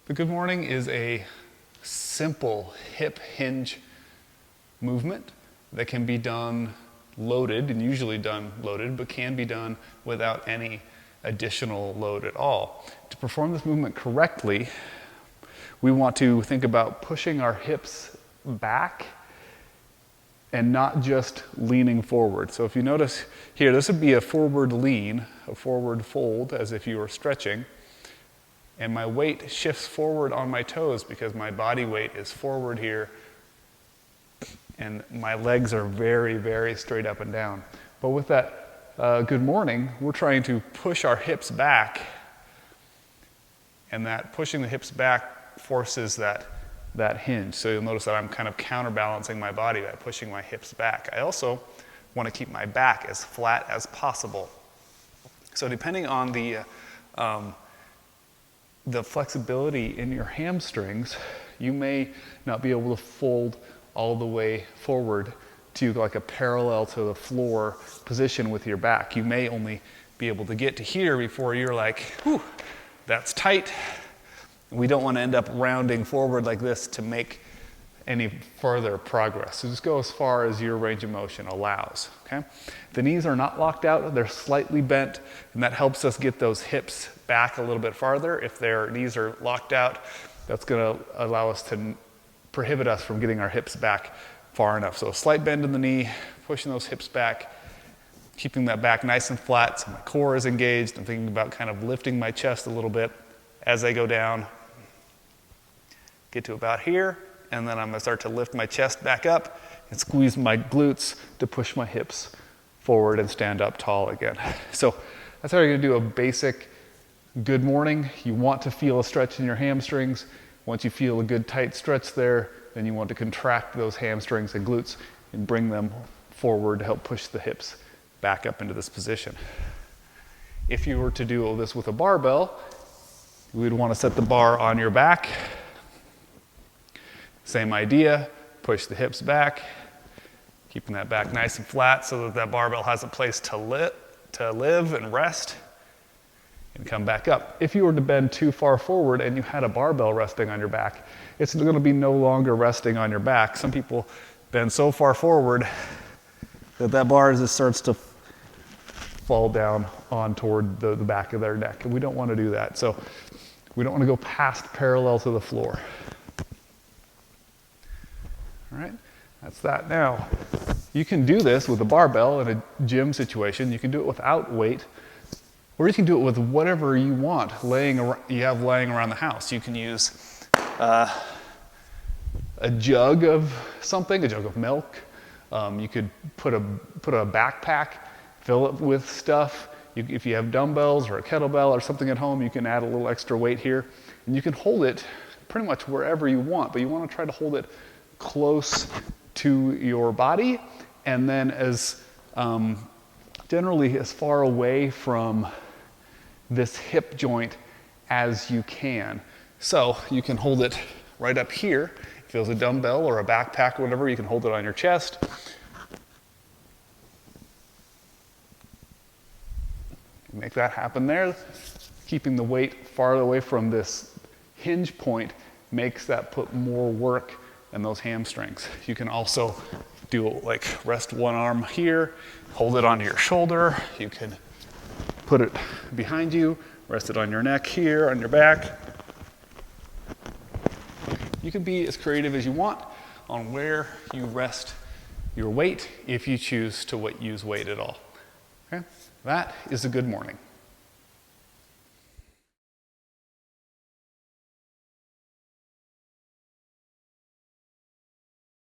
The good morning is a simple hip hinge movement that can be done loaded, and usually done loaded, but can be done without any additional load at all. To perform this movement correctly, we want to think about pushing our hips back and not just leaning forward. So if you notice here, this would be a forward lean, a forward fold, as if you were stretching. And my weight shifts forward on my toes because my body weight is forward here. And my legs are very, very straight up and down. But with that good morning, we're trying to push our hips back. And that pushing the hips back forces that hinge. So you'll notice that I'm kind of counterbalancing my body by pushing my hips back. I also want to keep my back as flat as possible. So depending on the flexibility in your hamstrings, you may not be able to fold all the way forward to like a parallel to the floor position with your back. You may only be able to get to here before you're like, whew, that's tight. We don't want to end up rounding forward like this to make any further progress. So just go as far as your range of motion allows, okay? The knees are not locked out, they're slightly bent, and that helps us get those hips back a little bit farther. If their knees are locked out, that's gonna allow us to prohibit us from getting our hips back far enough. So a slight bend in the knee, pushing those hips back, keeping that back nice and flat so my core is engaged. I'm thinking about kind of lifting my chest a little bit as I go down. Get to about here, and then I'm gonna start to lift my chest back up and squeeze my glutes to push my hips forward and stand up tall again. So that's how you're gonna do a basic good morning. You want to feel a stretch in your hamstrings. Once you feel a good tight stretch there, then you want to contract those hamstrings and glutes and bring them forward to help push the hips back up into this position. If you were to do this with a barbell, you would want to set the bar on your back. Same idea, push the hips back, keeping that back nice and flat so that that barbell has a place to live and rest, and come back up. If you were to bend too far forward and you had a barbell resting on your back, it's going to be no longer resting on your back. Some people bend so far forward that that bar just starts to fall down on toward the back of their neck, and we don't want to do that. So we don't want to go past parallel to the floor. All right, that's that. Now, you can do this with a barbell in a gym situation. You can do it without weight, or you can do it with whatever you want laying around the house. You can use a jug of something, a jug of milk. You could put a backpack, fill it with stuff. If you have dumbbells or a kettlebell or something at home, you can add a little extra weight here, and you can hold it pretty much wherever you want, but you want to try to hold it close to your body, and then as generally as far away from this hip joint as you can. So you can hold it right up here. If it was a dumbbell or a backpack or whatever, you can hold it on your chest. Make that happen there. Keeping the weight far away from this hinge point makes that put more work in those hamstrings. You can also do like rest one arm here, hold it onto your shoulder. You can put it behind you, rest it on your neck here, on your back. You can be as creative as you want on where you rest your weight if you choose to use weight at all. Okay? That is a good morning.